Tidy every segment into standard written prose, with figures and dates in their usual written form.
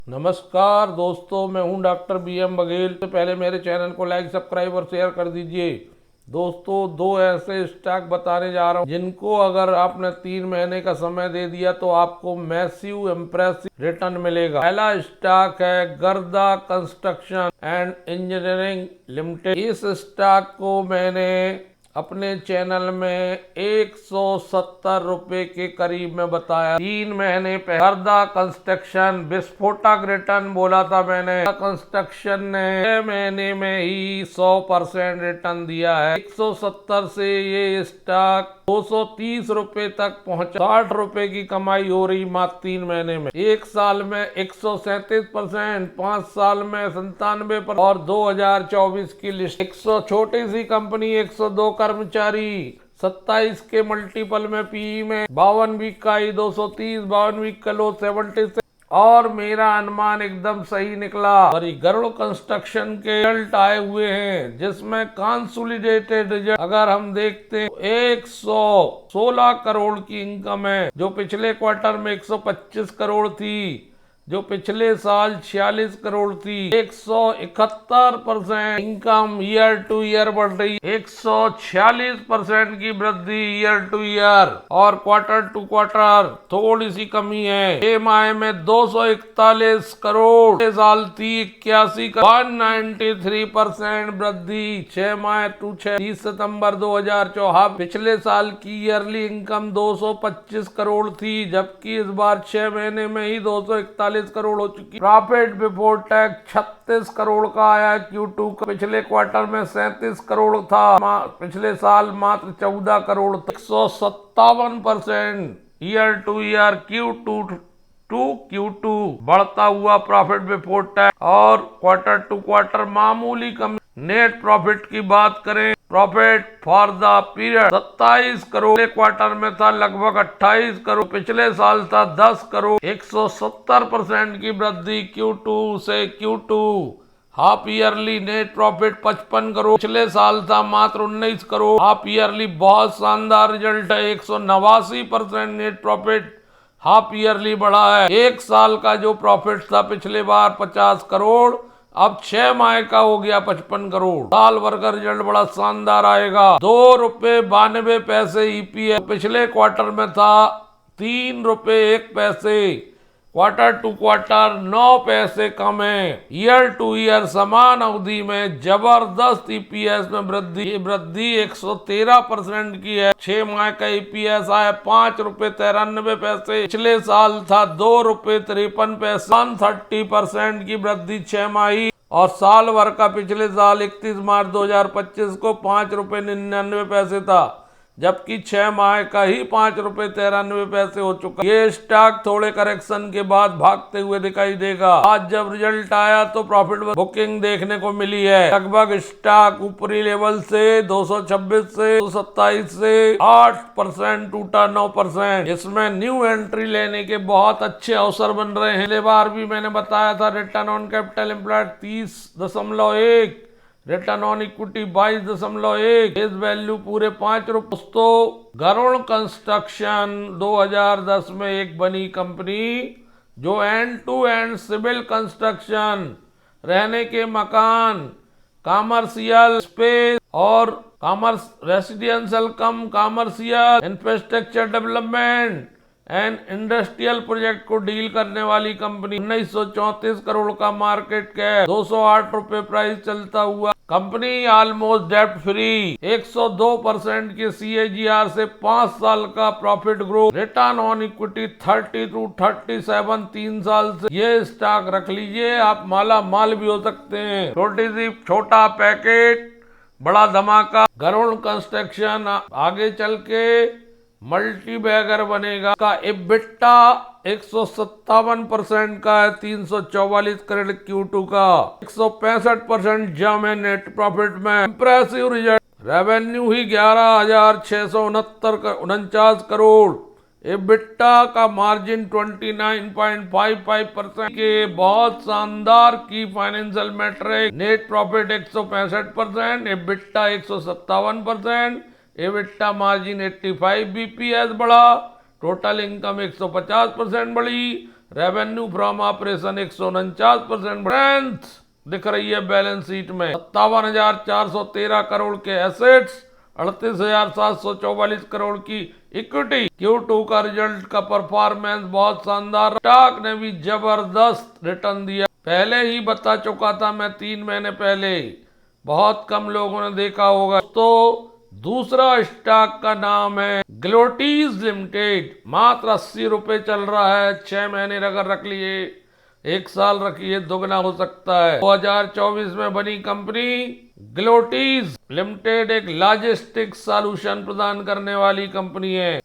नमस्कार दोस्तों, मैं हूं डॉक्टर BM बघेल। तो पहले मेरे चैनल को लाइक, सब्सक्राइब और शेयर कर दीजिए। दोस्तों, दो ऐसे स्टॉक बताने जा रहा हूं जिनको अगर आपने 3 महीने का समय दे दिया तो आपको मैसिव इम्प्रेसिव रिटर्न मिलेगा। पहला स्टॉक है गर्दा कंस्ट्रक्शन एंड इंजीनियरिंग लिमिटेड। इस स्टॉक को मैंने अपने चैनल में 170 रुपए के करीब में बताया। 3 महीने पहले गर्दा कंस्ट्रक्शन विस्फोटक रिटर्न बोला था मैंने। कंस्ट्रक्शन ने 6 महीने में ही 100% रिटर्न दिया है। 170 से ये स्टॉक 230 रुपए तक पहुंचा। 60 रुपए की कमाई हो रही मात्र 3 महीने में। 1 साल में 137%, 5 साल में 97% और 2024 की लिस्ट 100 छोटी सी कंपनी, 102 कर्मचारी, 27 के मल्टीपल में पीई में 52 वीक का ही 230, 52 वीक का लो 76 और मेरा अनुमान एकदम सही निकला। और ये गरुड़ कंस्ट्रक्शन के रिजल्ट आए हुए हैं जिसमें कंसोलिडेटेड रिजल्ट अगर हम देखते हैं 116 करोड़ की इनकम है, जो पिछले क्वार्टर में 125 करोड़ थी, जो पिछले साल 46 करोड़ थी। 171% इनकम ईयर टू ईयर बढ़ रही है। 146% की वृद्धि ईयर टू ईयर और क्वार्टर टू क्वार्टर थोड़ी सी कमी है। EMI में 241 करोड़, साल थी 81 193% वृद्धि 6 माह टू 30 सितंबर 2024। पिछले साल की ईयरली इनकम 225 करोड़ थी, जबकि इस बार 6 महीने में ही 241 करोड़ हो चुकी। प्रॉफिट बिफोर टैक्स 36 करोड़ का आया Q2 का। पिछले क्वार्टर में 37 करोड़ था, पिछले साल मात्र 14 करोड़ था। 157% year to year Q2 to Q2 बढ़ता हुआ प्रॉफिट बिफोर टैक्स और क्वार्टर टू क्वार्टर मामूली कमी। नेट प्रॉफिट की बात करें, profit for the period 27 crore, quarter में था लगभग 28 करोड़, पिछले साल था 10 करोड़। 170% की वृद्धि Q2 से Q2। Half yearly net profit 55 crore, पिछले साल था मात्र 19 करोड़। हाफ ईयरली बहुत शानदार रिजल्ट है। 189% नेट प्रॉफिट हाफ ईयरली बढ़ा है। 1 साल का जो प्रॉफिट था पिछले बार 50 करोड़, अब 6 माह का हो गया 55 करोड़। साल भर का रिजल्ट बड़ा शानदार आएगा। 2.92 EPS पिछले क्वार्टर में था 3.01। क्वार्टर टू क्वार्टर 9 पैसे कम है। ईयर टू ईयर समान अवधि में जबरदस्त EPS में वृद्धि। ये वृद्धि 113% की है। 6 माह का EPS आया 5.93। पिछले साल था 2.53। 130% की वृद्धि 6 माही और साल भर का पिछले साल 31 मार्च 2025 को 5.99 था, जबकि 6 माह का ही 5.93 हो चुका। ये स्टॉक थोड़े करेक्शन के बाद भागते हुए दिखाई देगा। आज जब रिजल्ट आया तो प्रॉफिट बुकिंग देखने को मिली है। लगभग स्टॉक ऊपरी लेवल से 226 से 227 से 8% टूटा 9%। इसमें न्यू एंट्री लेने के बहुत अच्छे अवसर बन रहे हैं। पिछले बार भी मैंने बताया था return on capital employed 30.1, return on equity 22.1, face value पूरे 5 रुपए। दोस्तों, गरुड़ कंस्ट्रक्शन 2010 में एक बनी कंपनी जो end to end civil construction, रहने के मकान, कॉमर्शियल स्पेस और residential cum commercial infrastructure development and industrial project को डील करने वाली कंपनी। 1934 करोड़ का मार्केट कैप, 208 रुपए प्राइस चलता हुआ। कंपनी ऑलमोस्ट डेब्ट फ्री, 102% की CAGR से 5 साल का profit growth, return on equity 30 to 37 3 साल से। ये स्टॉक रख लीजिए, आप माला माल भी हो सकते हैं। छोटा पैकेट बड़ा धमाका। गरुड़ कंस्ट्रक्शन आगे चल के मल्टी बैगर बनेगा। का EBITDA 157% का है, 344 करोड़ Q2 का। 165% जम है नेट प्रॉफिट में। Impressive result. रेवेन्यू ही 11,649 करोड़। EBITDA का मार्जिन 29.55% के बहुत शानदार की financial metric. Net profit 165%, EBITDA 157%, EBITDA margin 85 BPS बढ़ा। टोटल इनकम 150% बढ़ी। रेवेन्यू फ्रॉम ऑपरेशन 149% स्ट्रेंथ दिख रही है बैलेंस शीट में। 57,413 करोड़ के एसेट्स, 38,744 करोड़ की इक्विटी। Q2 का रिजल्ट का परफॉर्मेंस बहुत शानदार, स्टॉक ने भी जबरदस्त रिटर्न दिया। पहले ही बता चुका था मैं 3 महीने पहले, बहुत कम लोगों ने देखा होगा। तो दूसरा स्टॉक का नाम है ग्लोटीज लिमिटेड, मात्र 80 रुपए चल रहा है। 6 महीने अगर रख लिए, 1 साल रखिए, दुगना हो सकता है। 2024 में बनी कंपनी ग्लोटीज लिमिटेड एक लॉजिस्टिक्स सॉल्यूशन प्रदान करने वाली कंपनी है।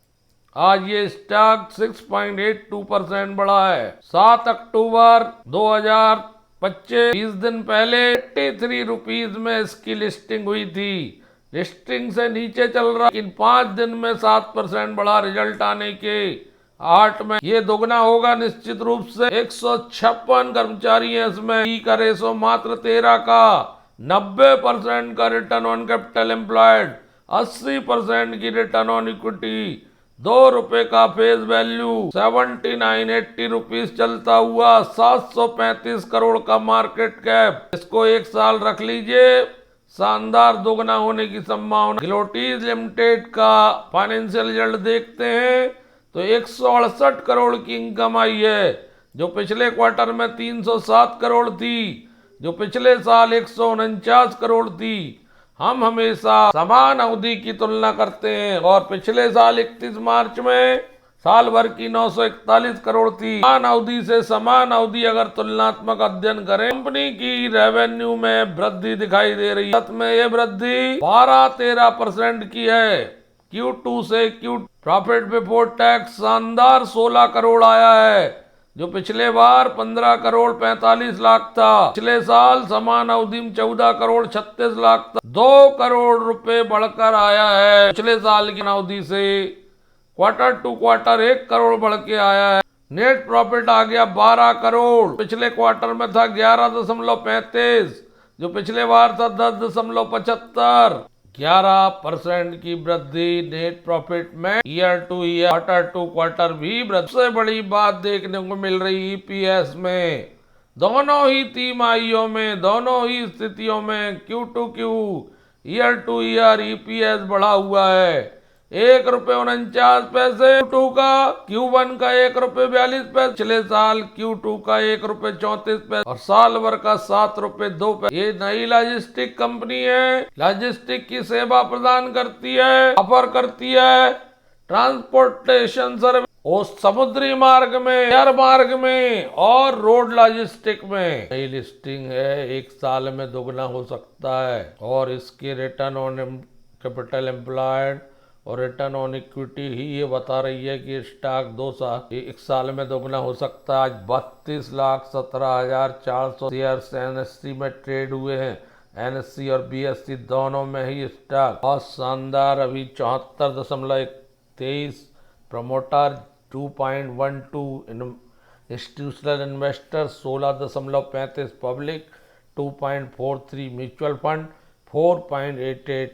आज ये स्टॉक 6.82% बढ़ा है। 7 अक्टूबर 2025, 20 दिन पहले 83 रुपीज में इसकी लिस्टिंग हुई थी। लिस्टिंग से नीचे चल रहा, लेकिन 5 दिन में 7% बढ़ा। रिजल्ट आने के 8 में ये दोगुना होगा निश्चित रूप से। 156 कर्मचारी है इसमें। ई का रेशो मात्र 13 का। 90% का रिटर्न ऑन कैपिटल एम्प्लॉयड, 80% की रिटर्न ऑन इक्विटी, 2 रुपए का फेस वैल्यू, 7980 रुपीज चलता हुआ, 735 करोड़ का मार्केट कैप। इसको 1 साल रख लीजिए, शानदार दोगुना होने की संभावना। ग्लोटीज लिमिटेड का फाइनेंशियल रिजल्ट देखते हैं तो 168 करोड़ की इनकम आई है, जो पिछले क्वार्टर में 307 करोड़ थी, जो पिछले साल 149 करोड़ थी। हम हमेशा समान अवधि की तुलना करते हैं और पिछले साल 31 मार्च में साल भर की 941 करोड़ थी। समान अवधि से समान अवधि अगर तुलनात्मक अध्ययन करें, कंपनी की रेवेन्यू में वृद्धि दिखाई दे रही है। में ये वृद्धि 12-13% की है। Q2 से Q प्रॉफिट बिफोर टैक्स शानदार 16 करोड़ आया है, जो पिछले बार 15 करोड़ 45 लाख था। पिछले साल समान अवधि में 14 करोड़ 36 लाख था। 2 करोड़ रुपए बढ़कर आया है पिछले साल की अवधि से। क्वार्टर टू क्वार्टर 1 करोड़ बढ़ के आया है। नेट प्रॉफिट आ गया 12 करोड़, पिछले क्वार्टर में था 11.35, जो पिछले बार था 10.75। 11% की वृद्धि नेट प्रॉफिट में year to year, quarter to quarter भी वृद्धि। सबसे बड़ी बात देखने को मिल रही EPS में, दोनों ही तिमाहियों में, दोनों ही स्थितियों में Q2Q, year to year EPS बढ़ा हुआ है। 1 रुपये 49 पैसे Q2 का, Q1 का 1 रुपये 42 पैसे, पिछले साल Q2 का 1 रुपये 34 पैसे और साल भर का 7 रुपये 2 पैसे। ये नई लॉजिस्टिक कंपनी है, लॉजिस्टिक की सेवा प्रदान करती है, ऑफर करती है ट्रांसपोर्टेशन सर्विस और समुद्री मार्ग में, एयर मार्ग में और रोड लॉजिस्टिक में। नई लिस्टिंग है, 1 साल में दोगुना हो सकता है और इसके रिटर्न ऑन कैपिटल एम्प्लॉयड और रिटर्न ऑन इक्विटी ही ये बता रही है कि स्टॉक 2 साल 1 साल में दोगुना हो सकता है। आज 32,17,400 शेयर्स NSE में ट्रेड हुए हैं। NSE और BSE दोनों में ही स्टॉक बहुत शानदार, अभी 74.23 promoter, 2.12 institutional investor, 16.35 public, 2.43 mutual fund, 4.88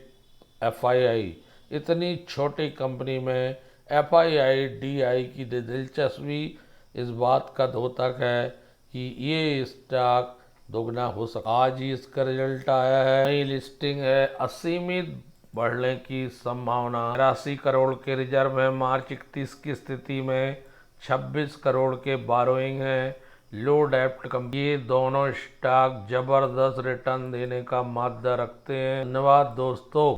FII। इतनी छोटी कंपनी में FII DI की दिलचस्पी इस बात का द्योतक है कि ये स्टॉक दोगुना हो सकता। आज ही इसका रिजल्ट आया है, नई लिस्टिंग है, असीमित बढ़ने की संभावना। 83 करोड़ के रिजर्व है मार्च 31 की स्थिति में, 26 करोड़ के बारोइंग है, लो डेप्ट कंपनी। ये दोनों स्टॉक जबरदस्त रिटर्न देने का मादा रखते हैं। धन्यवाद दोस्तों।